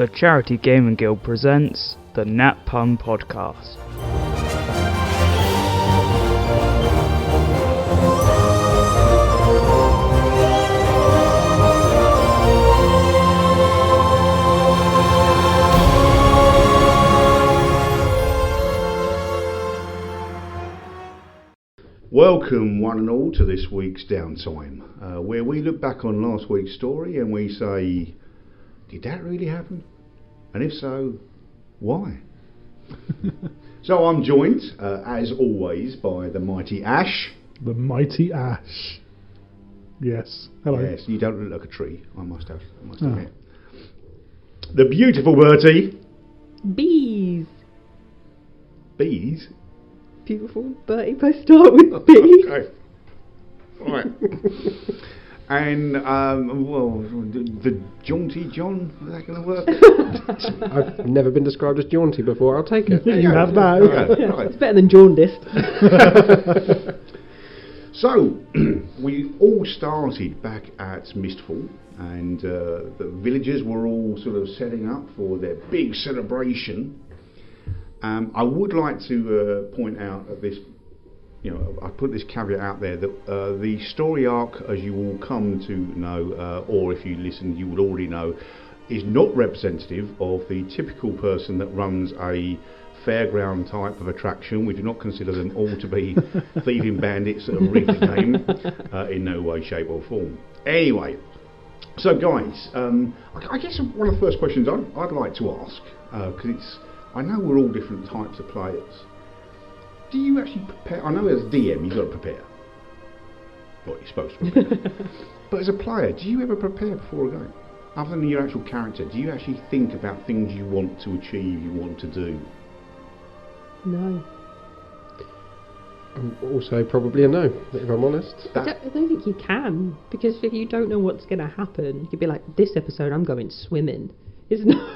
The Charity Gaming Guild presents the Nat Pun Podcast. Welcome one and all to this week's Downtime, where we look back on last week's story and we say, did that really happen? And if so, why? So I'm joined, as always, by the mighty Ash. The mighty Ash. Yes. Hello. Yes, you don't look like a tree, I must admit. The beautiful Bertie. Bees. Bees? Beautiful Bertie, both start with B. Okay. Right. And, the jaunty John, is that going to work? I've never been described as jaunty before, I'll take it. You have that. Okay, Yeah, right. it's better than jaundiced. So, we all started back at Mistfall, and the villagers were all sort of setting up for their big celebration. I would like to point out at this, I put this caveat out there that the story arc, as you will come to know, or if you listen, you would already know, is not representative of the typical person that runs a fairground type of attraction. We do not consider them all to be thieving bandits that have rigged the game in no way, shape or form. Anyway, so guys, I guess one of the first questions I'd like to ask, because I know we're all different types of players. Do you actually prepare? I know as a DM you've got to prepare. What you're supposed to prepare. But as a player, do you ever prepare before a game? Other than your actual character, do you actually think about things you want to achieve, you want to do? No. Also probably a no, if I'm honest. I don't think you can, because if you don't know what's going to happen, you'd be like, this episode I'm going swimming. It's not.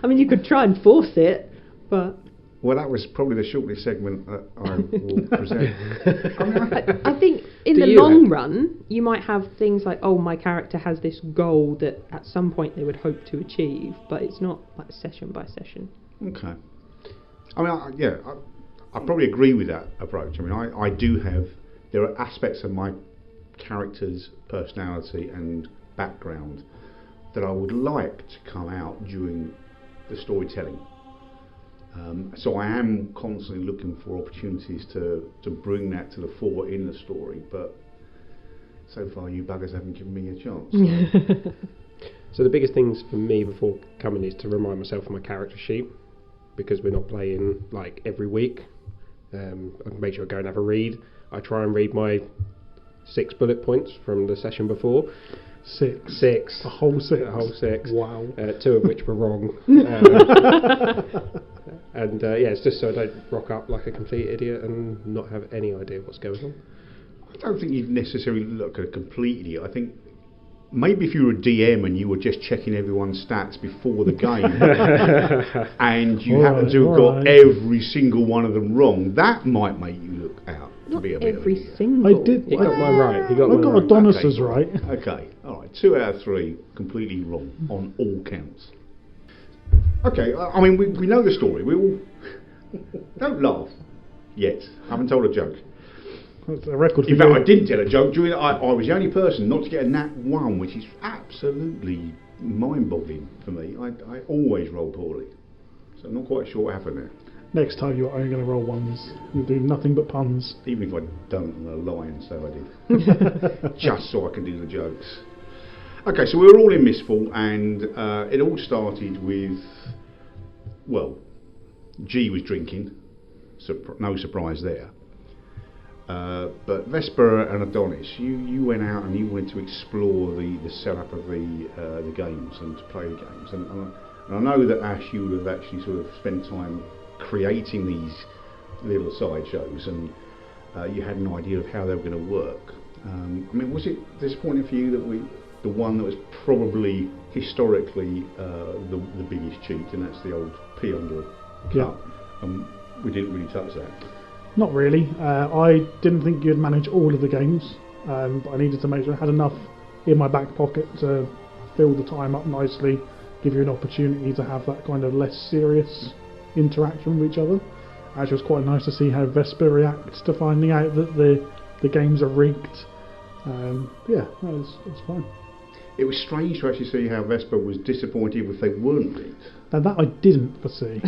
I mean, you could try and force it, but... Well, that was probably the shortest segment that I will present. I think in the long run, you might have things like, oh, my character has this goal that at some point they would hope to achieve, but it's not like session by session. Okay. I mean, I probably agree with that approach. I mean, I do have... There are aspects of my character's personality and background that I would like to come out during the storytelling. So I am constantly looking for opportunities to bring that to the fore in the story, but so far you buggers haven't given me a chance. So the biggest things for me before coming is to remind myself of my character sheet, because we're not playing like every week. I make sure I go and have a read. I try and read my 6 bullet points from the session before. Six. A whole 6. A whole 6. Wow. 2 of which were wrong. And it's just so I don't rock up like a complete idiot and not have any idea what's going on. I don't think you'd necessarily look at a complete idiot. I think maybe if you were a DM and you were just checking everyone's stats before the game and you happen to have got every single one of them wrong, that might make you look out to be a bit every of an single. I did. He got mine right. I got Adonis's right. Okay, alright, 2 out of 3 completely wrong on all counts. Okay, I mean, we know the story. We all... Don't laugh yet. I haven't told a joke. That's a record for In fact, you. I didn't tell a joke. I was the only person not to get a nat 1, which is absolutely mind-boggling for me. I always roll poorly. So I'm not quite sure what happened there. Next time you're only going to roll ones. You'll do nothing but puns. Even if I don't, I'm going to lie and say I did. Just so I can do the jokes. Okay, so we were all in Mistfall, and it all started with, well, G was drinking. No surprise there. But Vesper and Adonis, you went out and you wanted to explore the setup of the games and to play the games. And I know that Ash, you would have actually sort of spent time creating these little sideshows, and you had an idea of how they were going to work. I mean, was it disappointing for you that the one that was probably historically the biggest cheat, and that's the old P under a cup? We didn't really touch that. Not really. I didn't think you'd manage all of the games, but I needed to make sure I had enough in my back pocket to fill the time up nicely give you an opportunity to have that kind of less serious interaction with each other. Actually, it was quite nice to see how Vesper reacts to finding out that the games are rigged. Yeah, it was fine. It was strange to actually see how Vesper was disappointed if they weren't rigged. Now that I didn't foresee.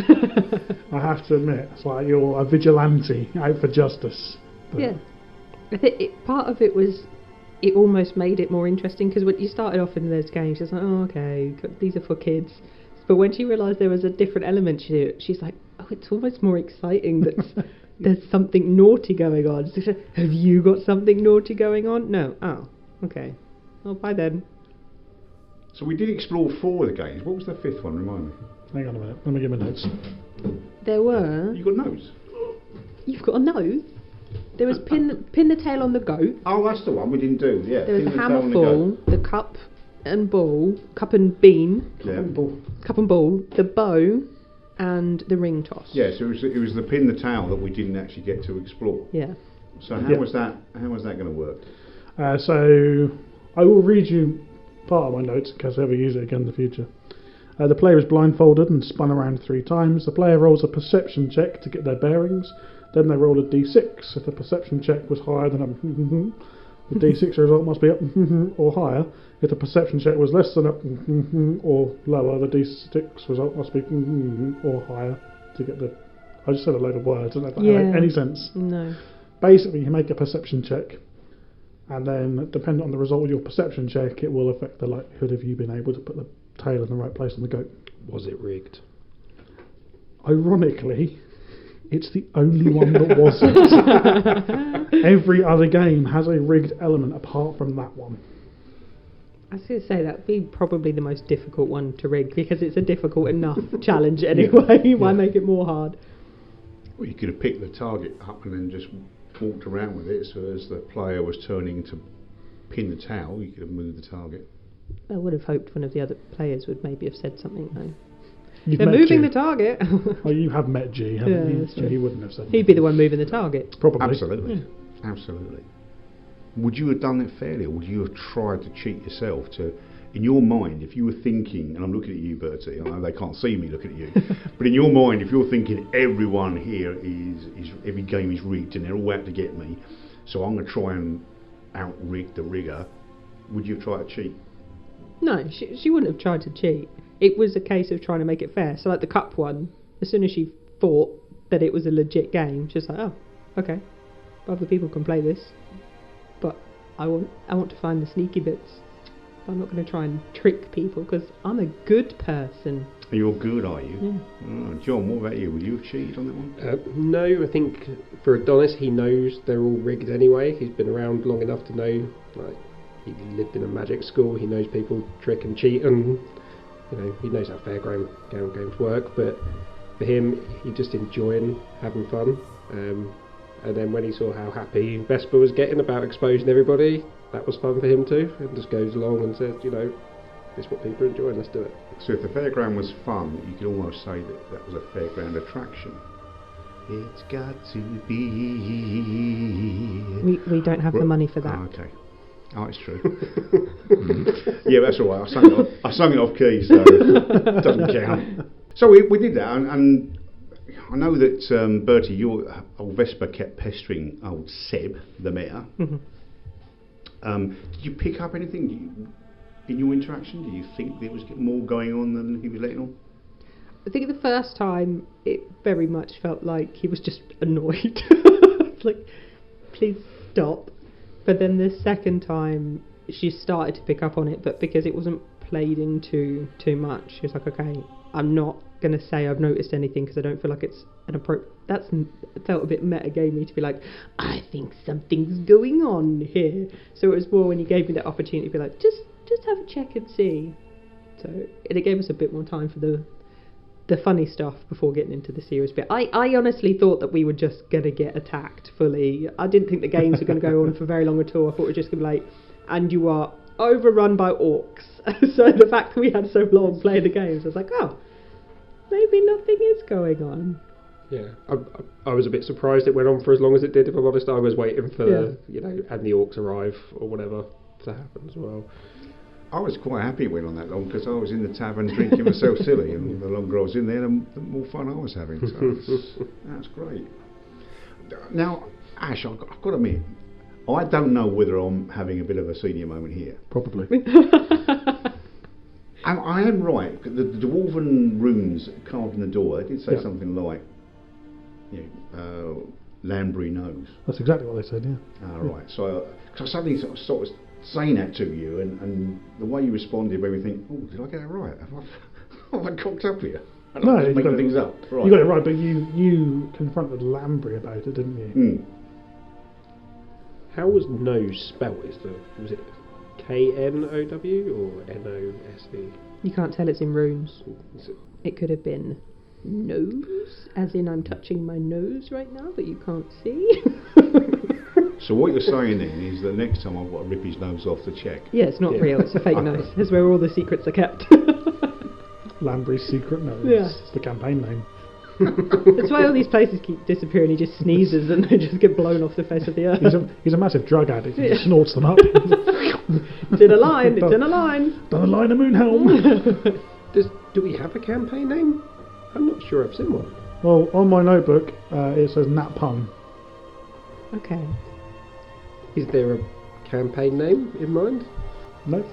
I have to admit, it's like you're a vigilante out for justice. But Yeah. I think part of it was, it almost made it more interesting, because when you started off in those games, she's like, oh, okay, these are for kids. But when she realised there was a different element to it, she's like, oh, it's almost more exciting that there's something naughty going on. So have you got something naughty going on? No. Oh, okay. Well, bye then. So we did explore 4 of the games. What was the 5th one? Remind me. Hang on a minute, let me get my notes. There were... You got notes? You've got a nose? There was pin the tail on the goat. Oh, that's the one we didn't do. Yeah. There was Pin the tail on the hammerful, goat. the cup and ball, cup and bean, Yeah. cup and ball, the bow, and the ring toss. Yes, it was the pin the tail that we didn't actually get to explore. Yeah. So how Yeah. was that going to work? So I will read you part of my notes in case I ever use it again in the future. The player is blindfolded and spun around 3 times. The player rolls a perception check to get their bearings. Then they roll a d6. If the perception check was higher than a the d6 result must be up or higher. If the perception check was less than up or lower, the d6 result must be or higher to get the... I just said a load of words. I don't know if that made any sense. No. Basically, you make a perception check, and then, depending on the result of your perception check, it will affect the likelihood of you being able to put the tail in the right place on the goat. Was it rigged? Ironically, it's the only one that wasn't. Every other game has a rigged element apart from that one. I was going to say that would be probably the most difficult one to rig, because it's a difficult enough challenge anyway. Why make it more hard? Well, you could have picked the target up and then just walked around with it, so as the player was turning to pin the towel, you could have moved the target. I would have hoped one of the other players would maybe have said something though. You've They're met moving G. the target. Oh, you have met G, haven't Yeah, you? that's true. He wouldn't have said He'd be the one moving the target. Probably. Absolutely. Absolutely. Would you have done it fairly, or would you have tried to cheat yourself to, in your mind, if you were thinking, and I'm looking at you, Bertie, I know they can't see me looking at you, but in your mind, if you're thinking everyone here is every game is rigged and they're all out to get me, so I'm going to try and out-rig the rigger, would you have tried to cheat? No, she wouldn't have tried to cheat. It was a case of trying to make it fair. So like the cup one, as soon as she thought that it was a legit game, she was like, oh, okay, other people can play this, but I want to find the sneaky bits. I'm not going to try and trick people because I'm a good person. You're good, are you? Yeah. Oh, John, what about you? Would you have cheated on that one? No, I think for Adonis, he knows they're all rigged anyway. He's been around long enough to know, like, he lived in a magic school. He knows people trick and cheat, and he knows how fairground games work. But for him, he just enjoying having fun. And then when he saw how happy Vesper was getting about exposing everybody, that was fun for him too. And just goes along and says, this is what people are enjoying. Let's do it. So if the fairground was fun, you could almost say that was a fairground attraction. It's got to be. We don't have the money for that. Oh, okay. Oh, it's true. Yeah, that's all right. I sung it off key, so it doesn't count. So we did that, and I know that Bertie, your old Vesper kept pestering old Seb, the mayor. Did you pick up anything in your interaction? Do you think there was more going on than he was letting on? I think the first time it very much felt like he was just annoyed. It's like, please stop. But then the second time she started to pick up on it, but because it wasn't played into too much, she was like, okay, I'm not going to say I've noticed anything because I don't feel like it's an appropriate... It felt a bit metagamey to be like, I think something's going on here. So it was more when you gave me that opportunity to be like, just have a check and see. So it gave us a bit more time for the funny stuff before getting into the serious bit. I honestly thought that we were just going to get attacked fully. I didn't think the games were going to go on for very long at all. I thought it was just going to be like, and you are overrun by orcs. So the fact that we had so long playing the games, I was like, oh, maybe nothing is going on. Yeah, I was a bit surprised it went on for as long as it did, if I'm honest. I was waiting for, and the orcs arrive or whatever to happen as well. I was quite happy it went on that long because I was in the tavern drinking myself silly, and the longer I was in there, the more fun I was having. So that's great. Now, Ash, I've got to admit, I don't know whether I'm having a bit of a senior moment here. Probably. I am right. The dwarven runes carved in the door, they did say Yeah. something like, Lamberry knows. That's exactly what they said, yeah. Ah, right. So, cause I suddenly sort of saying that to you, and the way you responded made me think, oh, did I get it right? Have I cocked up here? I'm No, just you making got it. things up. Right. You got it right, but you confronted Lamberry about it, didn't you? Mm. How was nose spelt? Was it K-N-O-W or N-O-S-E? You can't tell it's in runes. Is it- It could have been nose, as in I'm touching my nose right now, but you can't see. So what you're saying then is that next time I've got to rip his nose off to check. Yeah, it's not Yeah. real, it's a fake nose. It's where all the secrets are kept. Lamberry's Secret Nose. Yeah. It's the campaign name. That's why all these places keep disappearing. He just sneezes and they just get blown off the face of the earth. He's a massive drug addict. He Yeah. just snorts them up. It's in a line, it's in a line. Done a line of Moonhelm. Do we have a campaign name? I'm not sure I've seen one. Well, on my notebook, it says Nat Pun. Okay. Is there a campaign name in mind? No.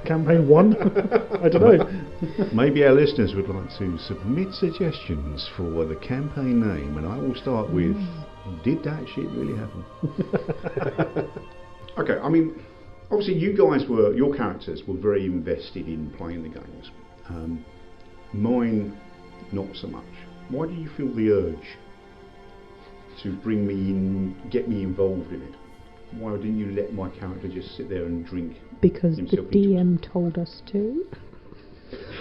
Campaign 1? I don't know. Maybe our listeners would like to submit suggestions for the campaign name, and I will start with, did that shit really happen? Okay, I mean, obviously your characters were very invested in playing the games. Mine, not so much. Why do you feel the urge to bring me in, get me involved in it? Why didn't you let my character just sit there and drink? Because the himself into it? DM told us to.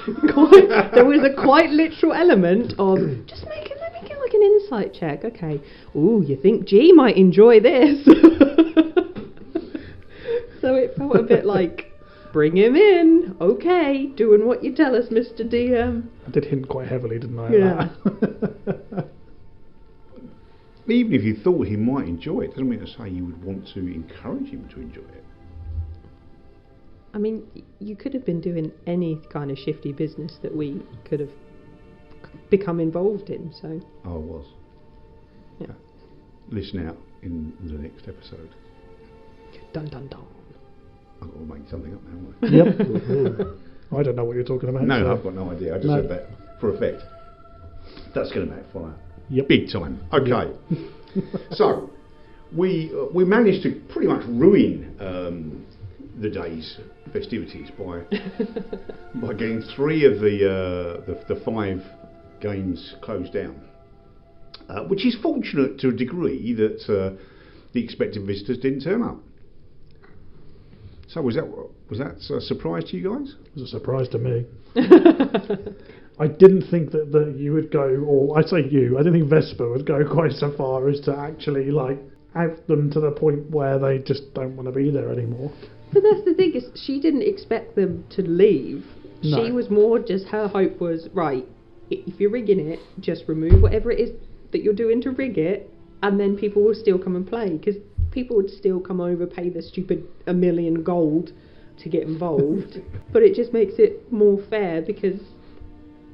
There was a quite literal element of let me get like an insight check. Okay. Ooh, you think G might enjoy this? So it felt a bit like, bring him in. Okay, doing what you tell us, Mr. DM. I did hint quite heavily, didn't I? Yeah. Even if you thought he might enjoy it, doesn't mean to say you would want to encourage him to enjoy it. I mean, you could have been doing any kind of shifty business that we could have become involved in, so... Oh, I was. Yeah. Listen out in the next episode. Dun dun dun. I've got to make something up now, haven't Yep. I don't know what you're talking about. I? No, so- I've got no idea. I just No. said that for effect. That's going to backfire. Yep. Big time. Okay. So, we managed to pretty much ruin the day's festivities by getting 3 of the 5 games closed down, which is fortunate to a degree that the expected visitors didn't turn up. So was that a surprise to you guys? It was a surprise to me. I didn't think that you would go, or I say you, I didn't think Vesper would go quite so far as to actually like out them to the point where they just don't want to be there anymore. But that's the thing, is she didn't expect them to leave. No. She was more just, her hope was, right, if you're rigging it, just remove whatever it is that you're doing to rig it, and then people will still come and play, because people would still come over, pay the stupid $1 million gold to get involved. But it just makes it more fair, because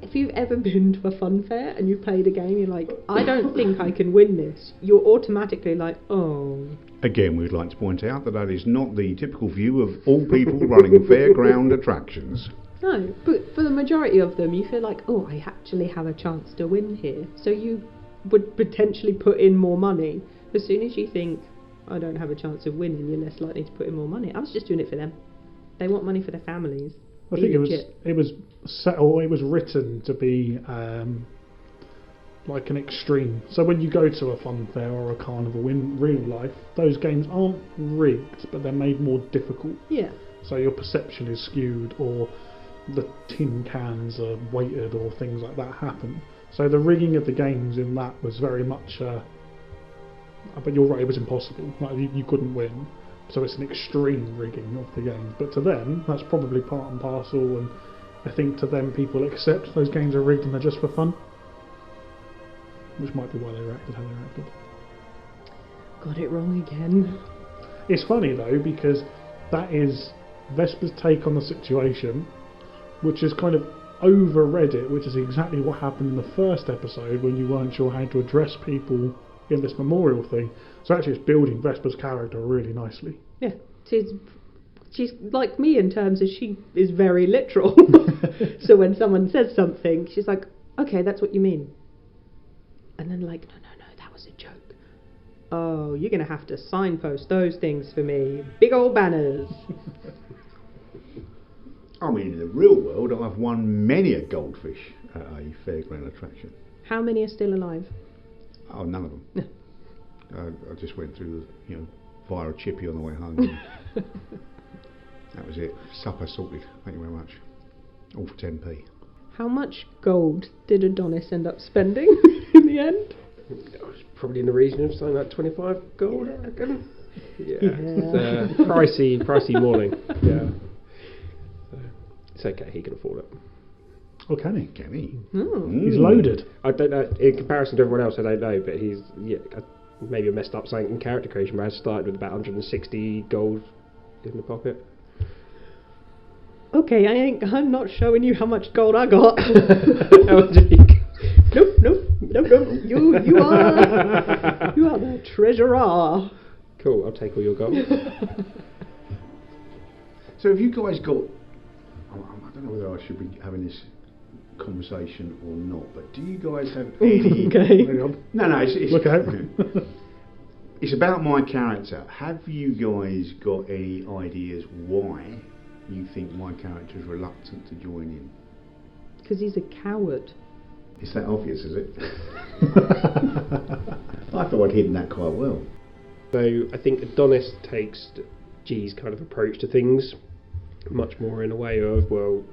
if you've ever been to a fun fair and you've played a game, you're like, I don't think I can win this. You're automatically like, oh. Again, we'd like to point out that is not the typical view of all people running fairground attractions. No, but for the majority of them, you feel like, oh, I actually have a chance to win here. So you would potentially put in more money. As soon as you think, I don't have a chance of winning, you're less likely to put in more money. I was just doing it for them. They want money for their families. I Be think legit. it was set, or it was written to be like an extreme. So when you go to a fun fair or a carnival in real life, those games aren't rigged, but they're made more difficult. Yeah. So your perception is skewed, or the tin cans are weighted, or things like that happen. So the rigging of the games in that was very much. But you're right, it was impossible. Like you couldn't win. So it's an extreme rigging of the game. But to them, that's probably part and parcel. And I think to them, people accept those games are rigged and they're just for fun. Which might be why they reacted how they reacted. Got it wrong again. It's funny though, because that is Vesper's take on the situation, which is kind of overread it, which is exactly what happened in the first episode when you weren't sure how to address people in this memorial thing. So actually it's building Vesper's character really nicely. Yeah, she's like me in terms of she is very literal. So when someone says something, she's like, okay, that's what you mean. And then like, no, that was a joke. Oh, you're going to have to signpost those things for me. Big old banners. I mean, in the real world, I've won many a goldfish at a fairground attraction. How many are still alive? Oh, none of them. I just went through, via a chippy on the way home. That was it. Supper sorted. Thank you very much. All for 10p. How much gold did Adonis end up spending in the end? It was probably in the region of something like 25 gold, I reckon. Yeah. Yeah. It's pricey morning. Yeah. So, it's okay, he can afford it. Oh, can he? Can he? Oh. He's loaded. I don't know, in comparison to everyone else, I don't know, but he's, maybe I messed up something in character creation, but I started with about 160 gold in the pocket. Okay, I'm not showing you how much gold I got. Nope. You are the treasurer. Cool, I'll take all your gold. So have you guys got... I don't know whether I should be having this conversation or not, but do you guys have any... Okay. No, it's Look out. It's about my character. Have you guys got any ideas why you think my character is reluctant to join in? Because he's a coward. It's that obvious, is it? I thought I'd hidden that quite well. So I think Adonis takes G's kind of approach to things much more in a way of, well,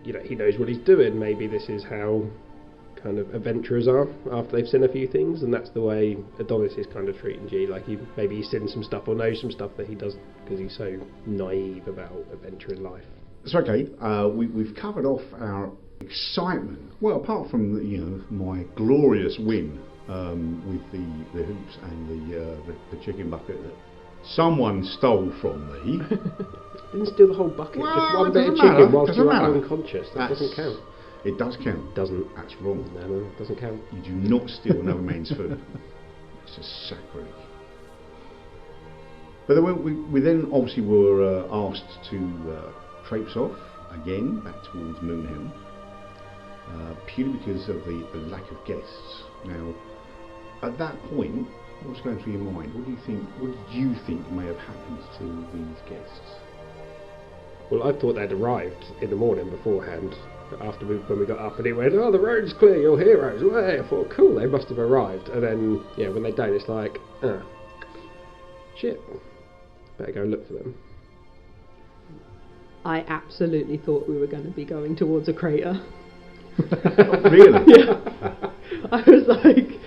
he knows what he's doing. Maybe this is how kind of adventurers are after they've seen a few things, and that's the way Adonis is kind of treating G. Like he's seen some stuff or knows some stuff that he doesn't, because he's so naive about adventure in life. It's okay. We've covered off our excitement. Well, apart from my glorious win with the hoops and the chicken bucket that someone stole from me. Didn't steal the whole bucket. Well, just one it bit of doesn't chicken matter. whilst Doesn't you were matter. unconscious. That doesn't count. It does count. Doesn't. That's wrong. No, it doesn't count. You do not steal another man's food. It's a sacrilege. But then we then obviously were asked to traipse off again back towards Moonhill, purely because of the lack of guests. Now, at that point, what's going through your mind? What did you think may have happened to these guests? Well, I thought they'd arrived in the morning beforehand. When we got up and it went, oh, the road's clear, your heroes away. I thought, cool, they must have arrived. And then, when they don't, it's like, shit, better go look for them. I absolutely thought we were going to be going towards a crater. Really? Yeah. I was like,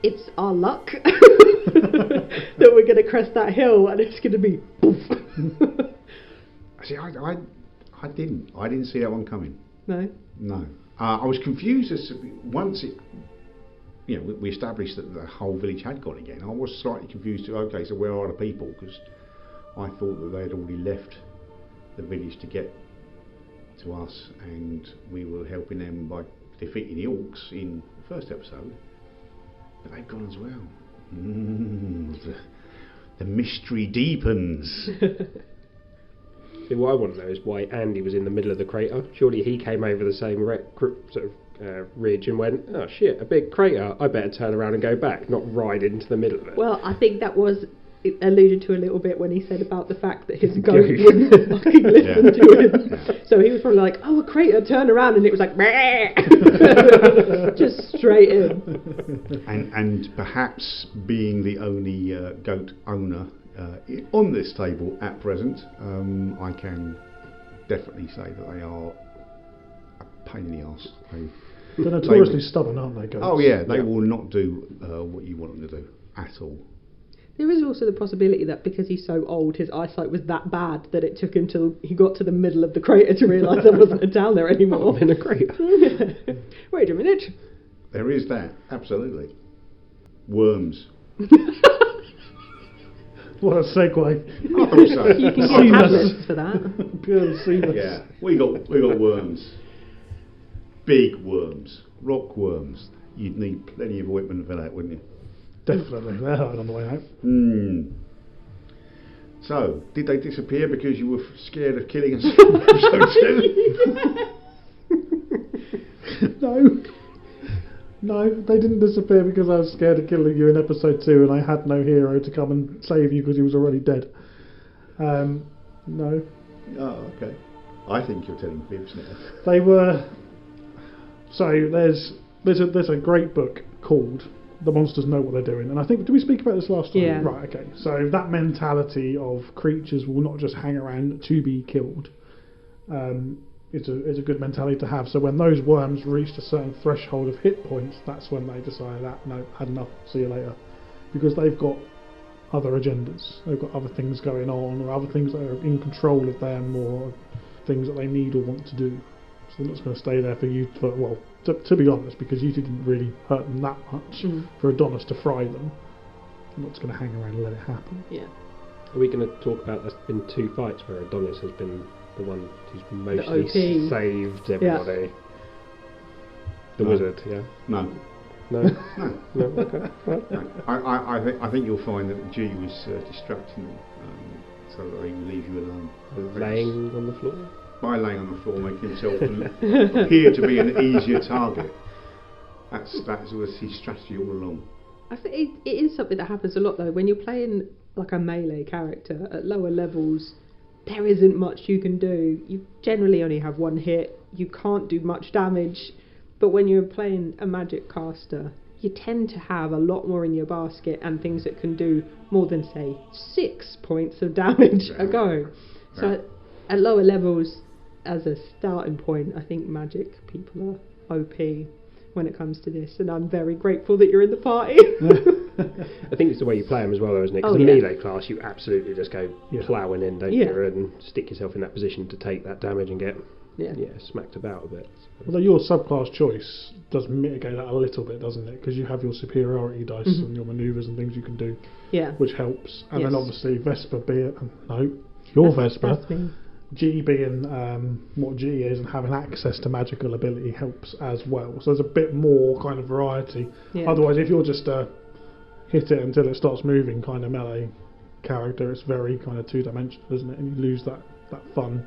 it's our luck that we're going to crest that hill and it's going to be poof. See, I didn't see that one coming. No? No. I was confused as to once it, we established that the whole village had gone again. I was slightly confused to, okay, so where are the people? Because I thought that they had already left the village to get to us, and we were helping them by defeating the orcs in the first episode. But they've gone as well. The mystery deepens. See, what I want to know is why Andy was in the middle of the crater. Surely he came over the same ridge and went, oh shit, a big crater, I better turn around and go back, not ride into the middle of it. Well, I think that was alluded to a little bit when he said about the fact that his goat wouldn't fucking listen to him. Yeah. So he was probably like, oh, a crater, turn around, and it was like, just straight in. And perhaps being the only goat owner on this table at present, I can definitely say that they are a pain in the arse. They're notoriously stubborn, aren't they, goats? Oh yeah, they will not do what you want them to do at all. There is also the possibility that because he's so old, his eyesight was that bad that it took him till he got to the middle of the crater to realise there wasn't a town there anymore. In a crater. Wait a minute. There is that, absolutely. Worms. What a segue. I thought so. You can Seamless. get tablets for that. Pure seamless. Yeah, we got worms. Big worms, rock worms. You'd need plenty of ointment for that, wouldn't you? Definitely. They're hard on the way out. So, did they disappear because you were scared of killing us? Episode 2? No, they didn't disappear because I was scared of killing you in episode 2 and I had no hero to come and save you because he was already dead. No. Oh, okay. I think you're telling fibs now. They were... So, there's a great book called The Monsters Know What They're Doing, and I think, did we speak about this last time? Yeah. Right, okay. So that mentality of creatures will not just hang around to be killed is a good mentality to have. So when those worms reached a certain threshold of hit points, that's when they decided that, no, had enough, see you later. Because they've got other agendas, they've got other things going on, or other things that are in control of them, or things that they need or want to do. So they're not just going to stay there for you, to be honest, because you didn't really hurt them that much, for Adonis to fry them. I'm not just going to hang around and let it happen. Yeah. Are we going to talk about there's been 2 fights where Adonis has been the one who's mostly OP. saved everybody? The No. wizard, yeah. No. No? No. No, okay. Right. No. I think you'll find that G was distracting them, so that he would leave you alone. Laying on the floor? By laying on the floor, making himself appear to be an easier target. That was his strategy all along. I think it is something that happens a lot though. When you're playing like a melee character at lower levels, there isn't much you can do. You generally only have 1 hit. You can't do much damage. But when you're playing a magic caster, you tend to have a lot more in your basket and things that can do more than, say, 6 points of damage a go. So at lower levels, as a starting point, I think magic people are OP when it comes to this, and I'm very grateful that you're in the party. I think it's the way you play them as well, though, isn't it? Because the melee class, you absolutely just go ploughing in, don't you, and stick yourself in that position to take that damage and get smacked about a bit. Although your subclass choice does mitigate that a little bit, doesn't it? Because you have your superiority dice and your manoeuvres and things you can do, which helps. And then obviously Vesper Vesper. That's me. G being what G is and having access to magical ability helps as well. So there's a bit more kind of variety. Yeah. Otherwise, if you're just hit it until it starts moving kind of melee character, it's very kind of 2-dimensional, isn't it? And you lose that fun.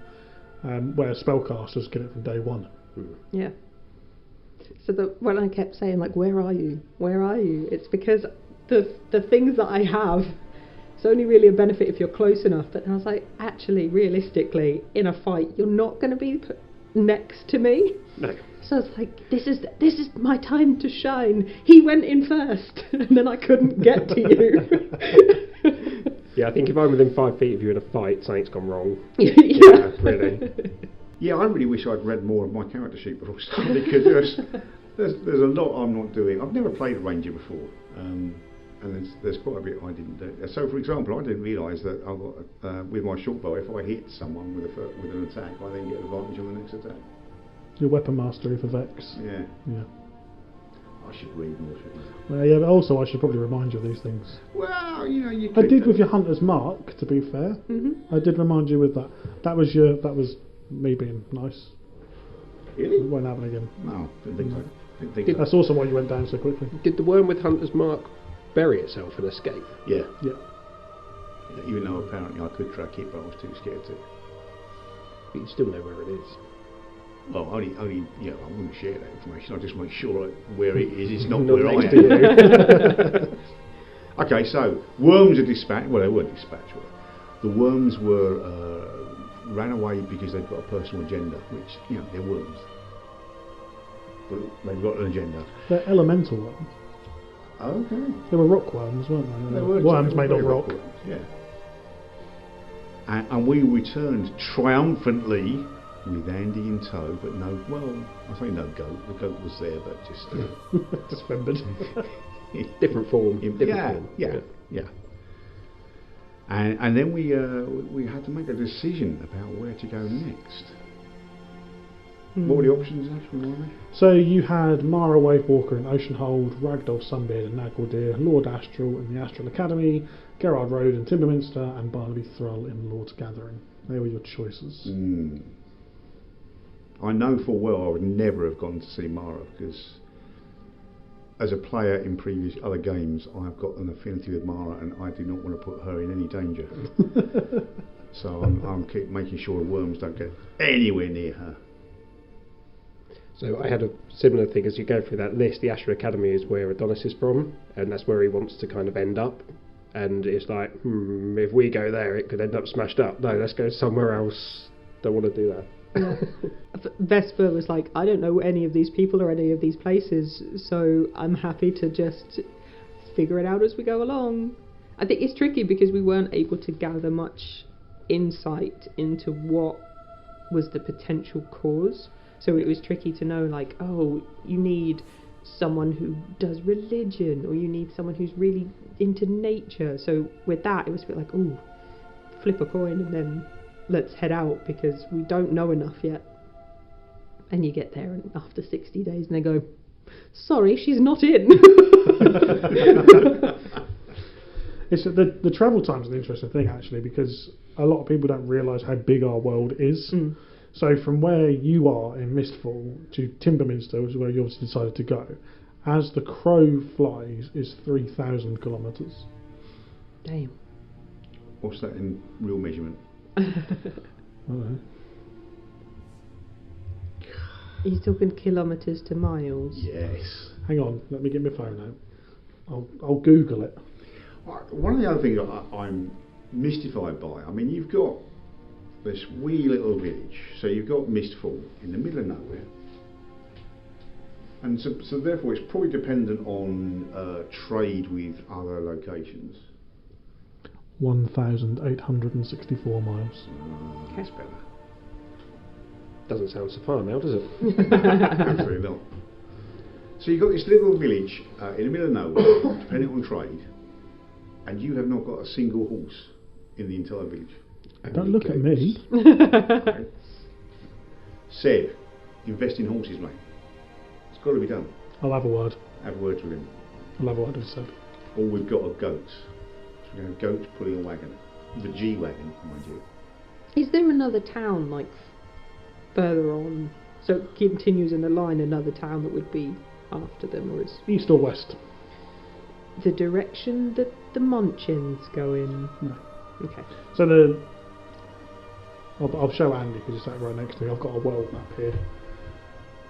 Where spellcasters get it from day one. Yeah. So when I kept saying like, "Where are you? Where are you?" It's because the things that I have. It's only really a benefit if you're close enough. But I was like, actually, realistically, in a fight, you're not going to be next to me. No. So it's like, this is my time to shine. He went in first, and then I couldn't get to you. Yeah, I think if I'm within 5 feet of you in a fight, something's gone wrong. Yeah, really. Yeah, I really wish I'd read more of my character sheet before starting, because there's a lot I'm not doing. I've never played a ranger before. And there's quite a bit I didn't do. So, for example, I didn't realise that I've got, with my short bow, if I hit someone with an attack, I then get advantage on the next attack. Your weapon mastery for Vex. Yeah. Yeah. I should read more, shouldn't I? Well, yeah, but also I should probably remind you of these things. Well, you I could. did with your Hunter's Mark, to be fair. I did remind you with that. That was me being nice. Really? Won't happen again. No, didn't think so. Didn't think so. That's also why you went down so quickly. Did the worm with Hunter's Mark bury itself and escape? Yeah. Yeah. Even though apparently I could track it, but I was too scared to. But you still know where it is. Well, only I wouldn't share that information. I just make sure where it is. It's not Not where I next to am. you. Okay, so worms are dispatched. Well, they weren't dispatched. The worms were ran away because they've got a personal agenda, which they're worms, but they've got an agenda. They're elemental worms. Okay. They were rock worms, weren't they? They were worms they were made of very rock. worms, yeah. And we returned triumphantly with Andy in tow, but no, well, I say no goat. The goat was there, but just Dismembered. Different form. Different form. Yeah. And then we had to make a decision about where to go next. What were the options, Ash? Remind me? So you had Mara Wavewalker in Oceanhold, Ragdoll Sunbeard and Naggledeer, Lord Astral in the Astral Academy, Gerard Road in Timberminster, and Barnaby Thrall in Lord's Gathering. They were your choices. I know full well I would never have gone to see Mara because, as a player in previous other games, I've got an affinity with Mara, and I do not want to put her in any danger. So I'm keep making sure worms don't get anywhere near her. So I had a similar thing as you go through that list. The Astral Academy is where Adonis is from, and that's where he wants to kind of end up. And it's like, if we go there, it could end up smashed up. No, let's go somewhere else. Don't want to do that. Yeah. Vesper was like, I don't know any of these people or any of these places, so I'm happy to just figure it out as we go along. I think it's tricky because we weren't able to gather much insight into what was the potential cause. So it was tricky to know, like, oh, you need someone who does religion, or you need someone who's really into nature. So with that, it was a bit like, ooh, flip a coin and then let's head out because we don't know enough yet. And you get there and after 60 days and they go, sorry, she's not in. It's the travel time's an interesting thing actually, because a lot of people don't realise how big our world is. So from where you are in Mistfall to Timberminster, which is where you obviously decided to go, as the crow flies is 3,000 kilometres. Damn. What's that in real measurement? I don't know. Are you talking kilometres to miles? Yes. Hang on, let me get my phone out. I'll Google it. One of the other things I'm mystified by, I mean, you've got this wee little village, so you've got Mistfall in the middle of nowhere, and so therefore it's probably dependent on trade with other locations. 1,864 miles. That's better. Doesn't sound so far now, does it? Absolutely not. So you've got this little village in the middle of nowhere, depending on trade, and you have not got a single horse in the entire village. Don't look at me. Seb, invest in horses, mate. It's got to be done. I'll have a word. Have words with him. I'll have a word with Seb. All we've got are goats. So we have goats pulling a wagon. The G-wagon, mind you. Is there another town, like, further on? So it continues in a line, another town that would be after them, or is East or west? the direction that the Munchins go in? No. Okay. So I'll show Andy because he's sat right next to me. I've got a world map here.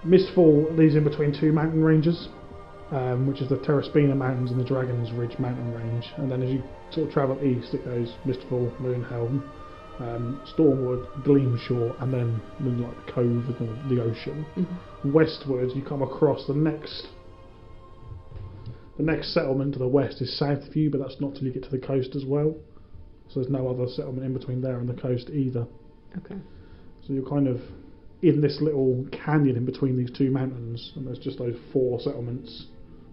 Mistfall leads in between two mountain ranges, which is the Terraspina Mountains and the Dragon's Ridge mountain range. And then as you sort of travel east, it goes Mistfall, Moonhelm, Stormwood, Gleamshore, and then like the Cove and the ocean. Westwards, you come across the next settlement to the west is Southview, but that's not till you get to the coast as well. So there's no other settlement in between there and the coast either. Okay. So you're kind of in this little canyon in between these two mountains, and there's just those 4 settlements.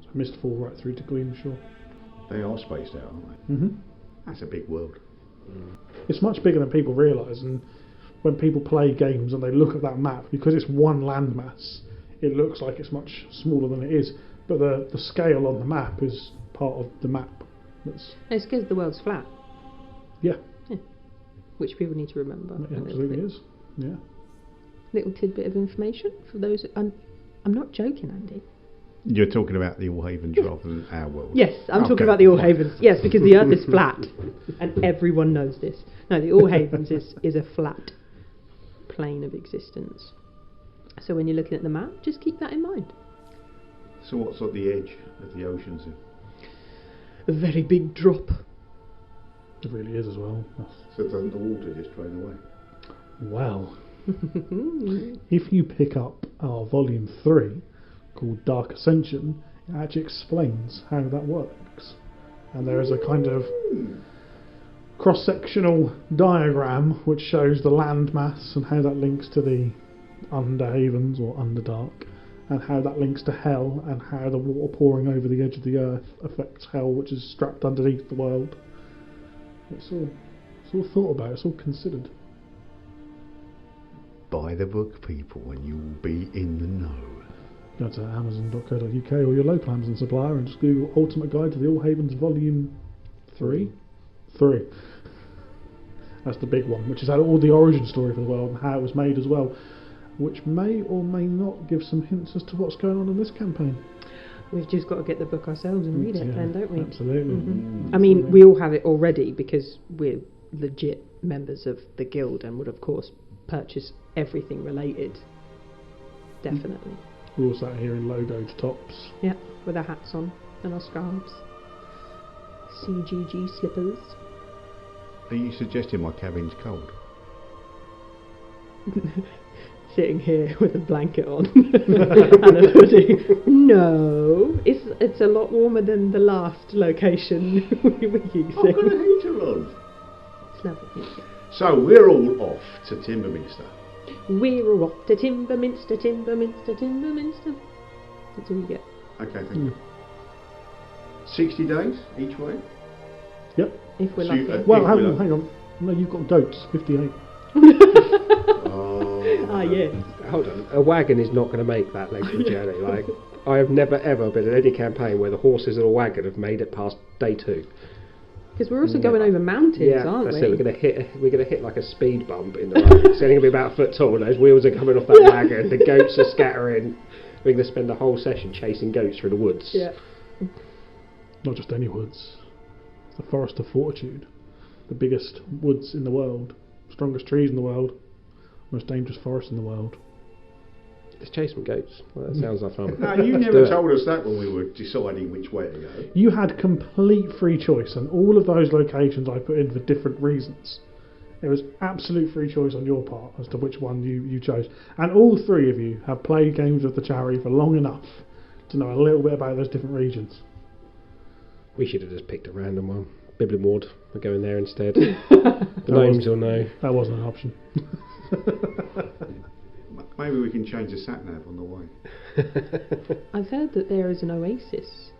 So Mistfall right through to Gleamshore. They are spaced out, aren't they? Mm-hmm. That's a big world. It's much bigger than people realise, and when people play games and they look at that map, because it's one landmass, it looks like it's much smaller than it is. But the scale on the map is part of the map. It's because the world's flat. Yeah. Which people need to remember. It absolutely is. Yeah. Little tidbit of information for those. I'm not joking, Andy. You're talking about the All Havens rather than our world. Yes, I'm talking Okay. about the All Havens. Yes, because the Earth is flat, and everyone knows this. No, the All Havens is a flat plane of existence. So when you're looking at the map, just keep that in mind. So what's at the edge of the oceans? A very big drop. It really is as well. So doesn't the water just drain away? Well, if you pick up our volume 3 called Dark Ascension, it actually explains how that works. And there is a kind of cross-sectional diagram which shows the land mass and how that links to the Underhavens or Underdark, and how that links to Hell, and how the water pouring over the edge of the earth affects Hell, which is strapped underneath the world. It's all thought about, it's all considered. Buy Buy the book, people, and you will be in the know. Go to amazon.co.uk or your local Amazon supplier and just Google Ultimate Guide to the All Havens Volume 3. That's the big one, which has had all the origin story for the world and how it was made as well, which may or may not give some hints as to what's going on in this campaign. We've just got to get the book ourselves and read it then, don't we? Absolutely. I mean, we all have it already because we're legit members of the guild and would, of course, purchase everything related. Definitely. We're all sat here in logoed tops. Yeah, with our hats on and our scarves. CGG slippers. Are you suggesting my cabin's cold? Sitting here with a blanket on and a hoodie. No, it's a lot warmer than the last location we were using. I've got a heater on. It's lovely. So we're all off to Timberminster. We're off to Timberminster, Timberminster, Timberminster. That's all you get. Okay, thank you. 60 days each way? Yep. If we're So you- lucky. Well, If we're hang on. No, you've got goats. 58. Ah, yes. Hold on, a wagon is not going to make that length of a journey. Like, I have never ever been in any campaign where the horses and a wagon have made it past day 2. Because we're also going over mountains, aren't that's we? it. We're gonna hit like a speed bump in the road. It's only gonna be about a foot tall. Those wheels are coming off that wagon. The goats are scattering. We're gonna spend the whole session chasing goats through the woods. Yeah. Not just any woods. It's the Forest of Fortitude. The biggest woods in the world. Strongest trees in the world. Most dangerous forest in the world. Let's chase some goats. Well, that sounds like fun. No, you Let's never do it. told us that when we were deciding which way to go. You had complete free choice, and all of those locations I put in for different reasons. It was absolute free choice on your part as to which one you chose. And all three of you have played games with the charity for long enough to know a little bit about those different regions. We should have just picked a random one. Biblimord. We're going there instead. The names you'll know. That wasn't an option. Maybe we can change the sat-nav on the way. I've heard that there is an oasis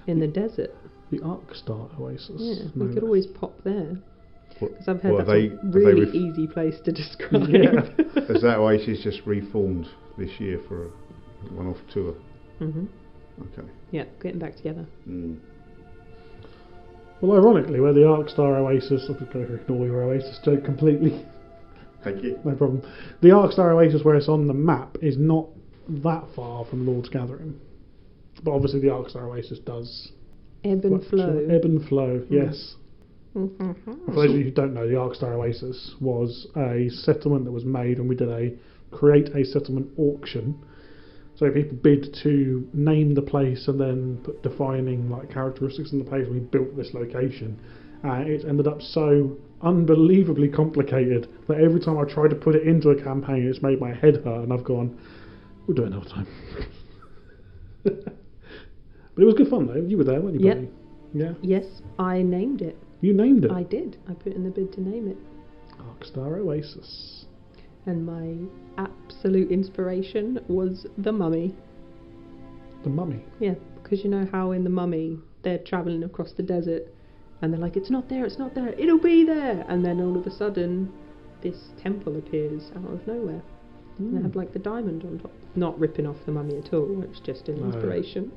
in the desert. The Arkstar Oasis. Yeah, No we could less. always pop there. Because I've heard Well, that's have a they really easy place to describe. Yeah. Has that Oasis just reformed this year for a one-off tour? hmm Okay. Yeah, getting back together. Mm. Well, ironically, where the Arkstar Oasis, I'm just going to ignore your Oasis joke completely. Thank you. No problem. The Arkstar Oasis, where it's on the map, is not that far from Lord's Gathering. But obviously the Arkstar Oasis does Ebb and flow. Ebb and flow, yes. Mhm. For those of you who don't know, the Arkstar Oasis was a settlement that was made when we did a create a settlement auction. So people bid to name the place and then put defining like characteristics in the place. We built this location. It ended up so unbelievably complicated that every time I tried to put it into a campaign, it's made my head hurt, and I've gone, we'll do it another time. But it was good fun though. You were there, weren't you, Yep. buddy? Yeah. Yes, I named it. You named it. I did. I put in the bid to name it. Arkstar Oasis. And my absolute inspiration was the Mummy. The Mummy. Yeah, because you know how in the Mummy they're travelling across the desert and they're like, it's not there, it'll be there. And then all of a sudden this temple appears out of nowhere. And they have like the diamond on top. Not ripping off the Mummy at all, it's just an No. inspiration.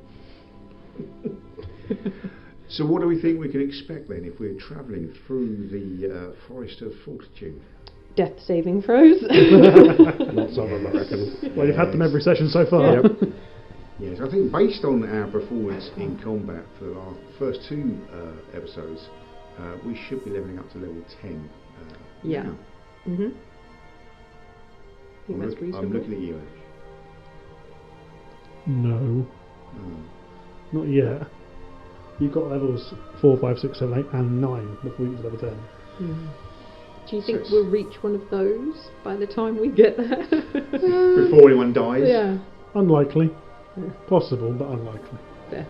So what do we think we can expect then if we're travelling through the Forest of Fortitude? Death saving throws. Lots of them, I reckon. Well, you've had them every session so far. Yep. Yes, I think based on our performance in combat for the first two episodes, we should be levelling up to level 10. Yeah. now. Mhm. Think I'm, that's I'm reasonable. looking at you, Ash. No, Mm. not yet. You've got levels 4, 5, 6, 7, 8 and 9 before you get to level 10. Mhm. Do you think So it's- we'll reach one of those by the time we get there? Before anyone dies? Yeah. Unlikely. Yeah. Possible, but unlikely. Fair.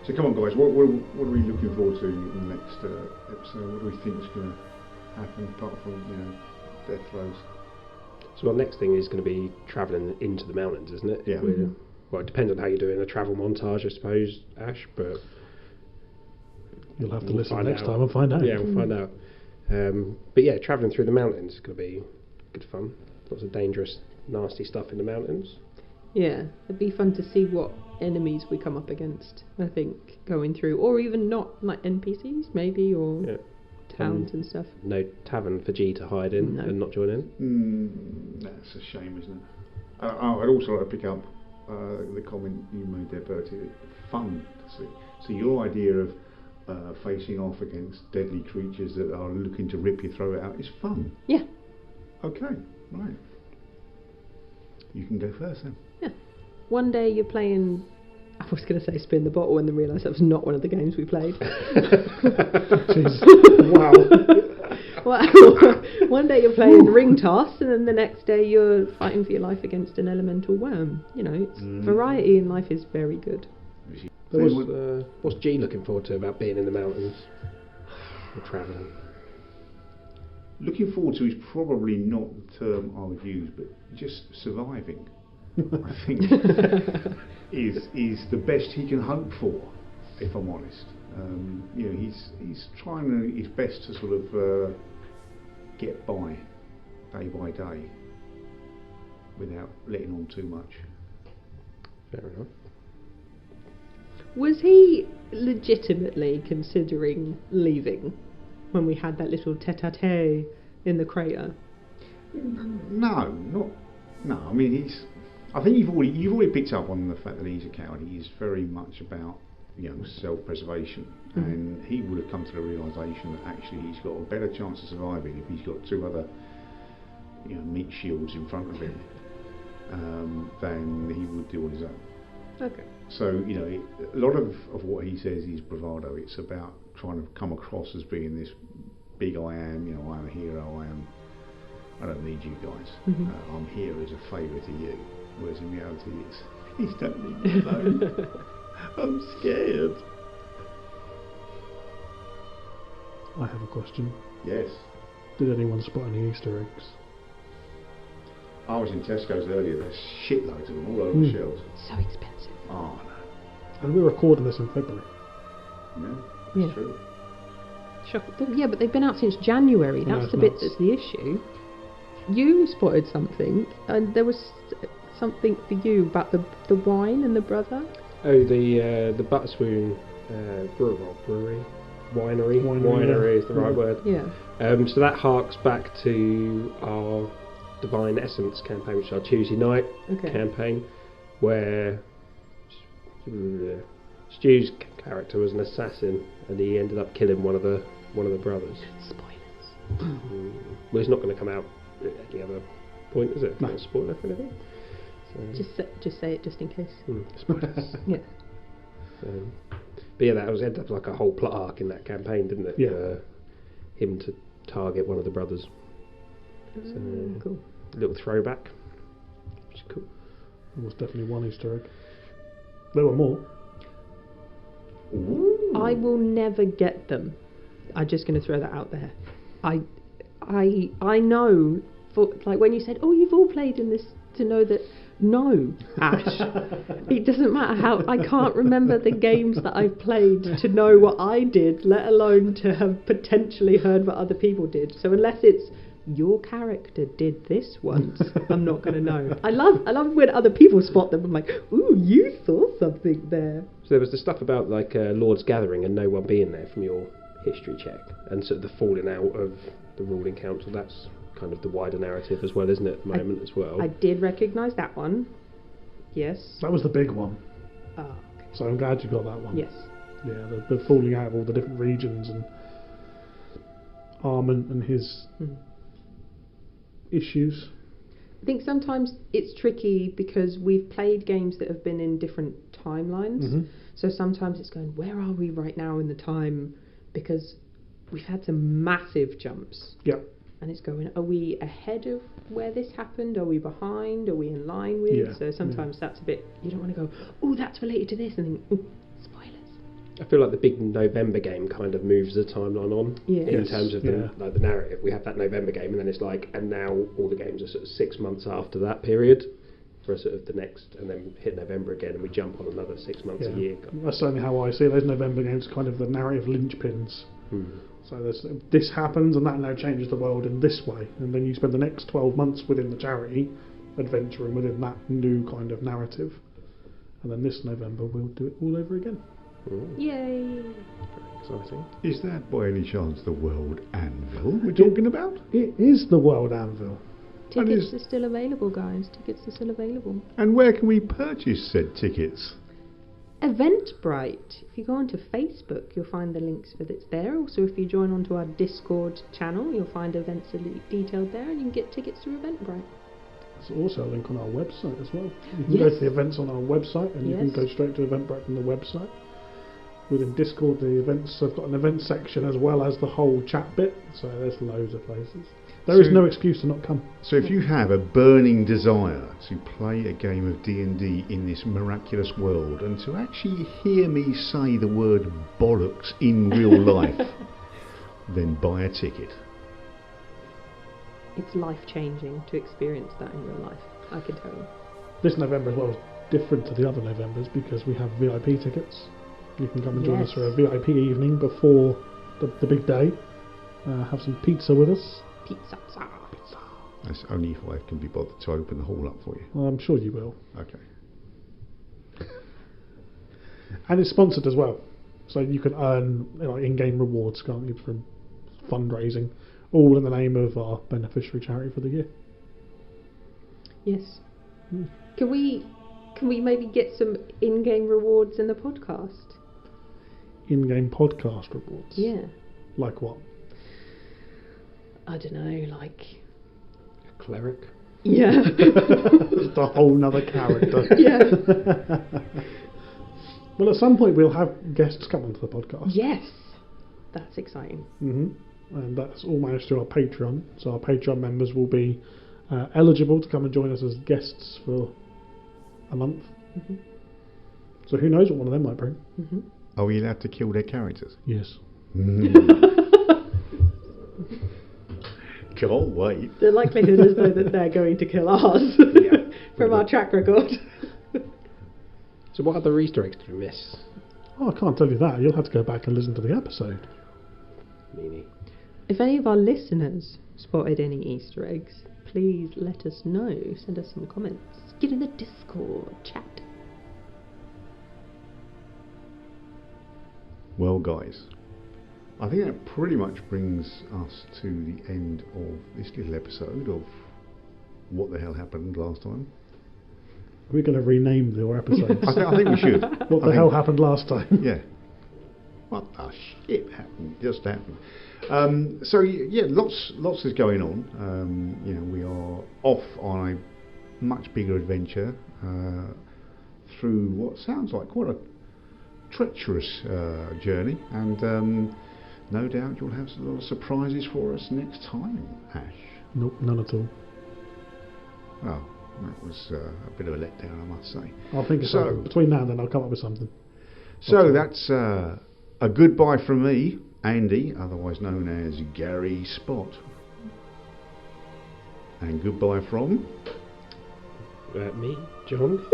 So come on guys, what are we looking forward to in the next episode? What do we think is going to happen apart from, death throes? So our next thing is going to be travelling into the mountains, isn't it? Yeah. We're- Well, it depends on how you're doing a travel montage, I suppose, Ash, but You'll have to We'll listen find next out. time and find out. yeah, we'll find out. But yeah, travelling through the mountains is going to be good fun. Lots of dangerous, nasty stuff in the mountains. Yeah, it'd be fun to see what enemies we come up against, I think, going through. Or even not, like NPCs, maybe, or towns and stuff. No tavern for G to hide in and not join in. That's a shame, isn't it? I'd also like to pick up the comment you made there, Bertie. Fun to see. So your idea of facing off against deadly creatures that are looking to rip your throat out is fun. Yeah. Okay, right. You can go first then. Yeah. One day you're playing... I was going to say spin the bottle and then realised that was not one of the games we played. Jeez. Wow. Well, one day you're playing ring toss and then the next day you're fighting for your life against an elemental worm. You know, variety in life is very good. What's G looking forward to about being in the mountains or travelling? Looking forward to is probably not the term I would use, but just surviving, I think, is the best he can hope for, if I'm honest. You know, he's trying his best to sort of get by day without letting on too much. Fair enough. Was he legitimately considering leaving when we had that little tete-a-tete in the crater? No. I mean, I think you've already picked up on the fact that he's a coward. He is very much about, you know, self-preservation, and he would have come to the realisation that actually he's got a better chance of surviving if he's got two other, you know, meat shields in front of him than he would do on his own. Okay. So, you know, a lot of what he says is bravado. It's about trying to come across as being this big I am, you know, I'm a hero, I don't need you guys. I'm here as a favour to you. Whereas in reality it's, please don't leave me alone. I'm scared. I have a question. Yes. Did anyone spot any Easter eggs? I was in Tesco's earlier, there's shitloads of them all over the shelves. So expensive. Oh no. And we're recording this in February. No, that's true. Yeah, but they've been out since January. That's the bit that's the issue. You spotted something, and there was something for you about the wine and the brother. Oh, the Butterspoon brewery. Winery is the right word. Yeah. So that harks back to our Divine Essence campaign, which is our Tuesday night campaign, where Stu's character was an assassin, and he ended up killing one of the brothers. Spoilers. Well, it's not going to come out at any other point, is it? No. Not a spoiler for anything. So. Just say it, just in case. Spoilers. Yeah. But yeah, that ended up like a whole plot arc in that campaign, didn't it? Yeah. Him to target one of the brothers. So, cool. Little throwback, which is cool. There was definitely one Easter egg. There were more. Ooh. I will never get them. I'm just going to throw that out there. I know, for like when you said, "Oh, you've all played in this," to know that no, Ash, it doesn't matter how. I can't remember the games that I've played to know what I did, let alone to have potentially heard what other people did. So unless it's your character did this once, I'm not going to know. I love when other people spot them. I'm like, ooh, you saw something there. So there was the stuff about like Lord's Gathering and no one being there from your history check, and sort of the falling out of the ruling council. That's kind of the wider narrative as well, isn't it, at the moment as well? I did recognise that one. Yes. That was the big one. Oh, okay. So I'm glad you got that one. Yes. Yeah, the falling out of all the different regions and Armand and his issues. I think sometimes it's tricky because we've played games that have been in different timelines. So sometimes it's going, where are we right now in the time? Because we've had some massive jumps. Yeah. And it's going, are we ahead of where this happened? Are we behind? Are we in line with? Yeah. So sometimes that's a bit, you don't want to go, oh, that's related to this, and think, oh, spoilers. I feel like the big November game kind of moves the timeline on in terms of the narrative. We have that November game, and then it's like, and now all the games are sort of 6 months after that period for sort of the next, and then hit November again, and we jump on another 6 months a year. That's certainly how I see it. Those November games are kind of the narrative linchpins. So this happens, and that now changes the world in this way. And then you spend the next 12 months within the charity, adventuring within that new kind of narrative. And then this November we'll do it all over again. Ooh, Yay! exciting. Is that by any chance the World Anvil we're talking about? It is the World Anvil. Tickets are still available, guys. Tickets are still available. And where can we purchase said tickets? Eventbrite. If you go onto Facebook, you'll find the links for this there. Also, if you join onto our Discord channel, you'll find events detailed there, and you can get tickets through Eventbrite. There's also a link on our website as well. You can go to the events on our website, and you can go straight to Eventbrite from the website. Within Discord, the events have got an event section as well as the whole chat bit, so there's loads of places. There is no excuse to not come. So if you have a burning desire to play a game of D&D in this miraculous world and to actually hear me say the word bollocks in real life, then buy a ticket. It's life-changing to experience that in real life, I can tell you. This November as well is different to the other Novembers because we have VIP tickets. You can come and join us for a VIP evening before the big day. Have some pizza with us. Pizza. That's only if I can be bothered to open the hall up for you. Well, I'm sure you will. Okay. And it's sponsored as well. So you can earn in-game rewards, can't you, from fundraising. All in the name of our beneficiary charity for the year. Yes. Can we maybe get some in-game rewards in the podcast? In-game podcast rewards? Yeah. Like what? I don't know, like... A cleric. Yeah. Just a whole nother character. Yeah. Well, at some point we'll have guests come onto the podcast. Yes. That's exciting. And that's all managed through our Patreon. So our Patreon members will be eligible to come and join us as guests for a month. So who knows what one of them might bring. Are we allowed to kill their characters? Yes. Can't wait. The likelihood is though that they're going to kill ours from our track record. So what other Easter eggs did we miss? Oh, I can't tell you that. You'll have to go back and listen to the episode. Meanie. If any of our listeners spotted any Easter eggs, please let us know. Send us some comments. Get in the Discord chat. Well, guys, I think that pretty much brings us to the end of this little episode of What the Hell Happened Last Time. We're going to rename your episodes. I think we should. What the hell happened last time? Yeah. What the shit happened? Just happened. So yeah, lots is going on. We are off on a much bigger adventure through what sounds like quite a treacherous journey, and no doubt you'll have a lot of surprises for us next time, Ash. Nope, none at all. Well, that was a bit of a letdown, I must say. I'll think of something. Between now and then I'll come up with something. So that's a goodbye from me, Andy, otherwise known as Gary Spot. And goodbye from... Me, John.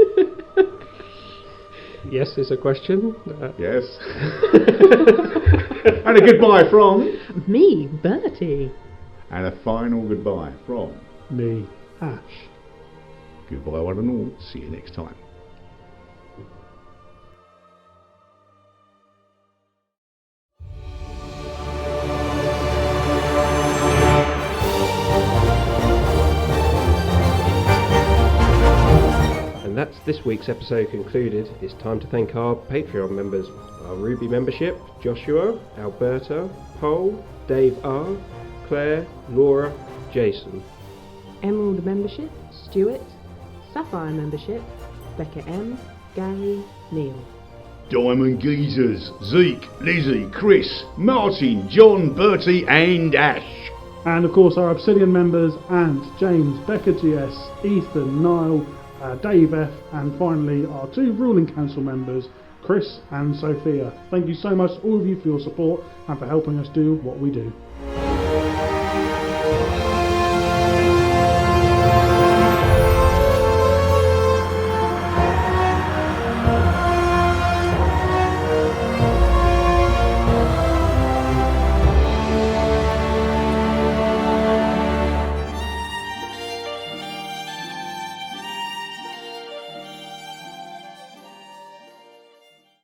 Yes, is a question. Yes. And a goodbye from... Me, Bertie. And a final goodbye from... Me, Ash. Goodbye one and all. See you next time. And that's this week's episode concluded. It's time to thank our Patreon members. Our Ruby membership, Joshua, Alberta, Paul, Dave R, Claire, Laura, Jason. Emerald membership, Stuart. Sapphire membership, Becca M, Gary, Neil. Diamond Geezers, Zeke, Lizzie, Chris, Martin, John, Bertie and Ash. And of course our Obsidian members, Ant, James, Becca GS, Ethan, Niall, Dave F, and finally our two ruling council members, Chris and Sophia. Thank you so much all of you for your support and for helping us do what we do.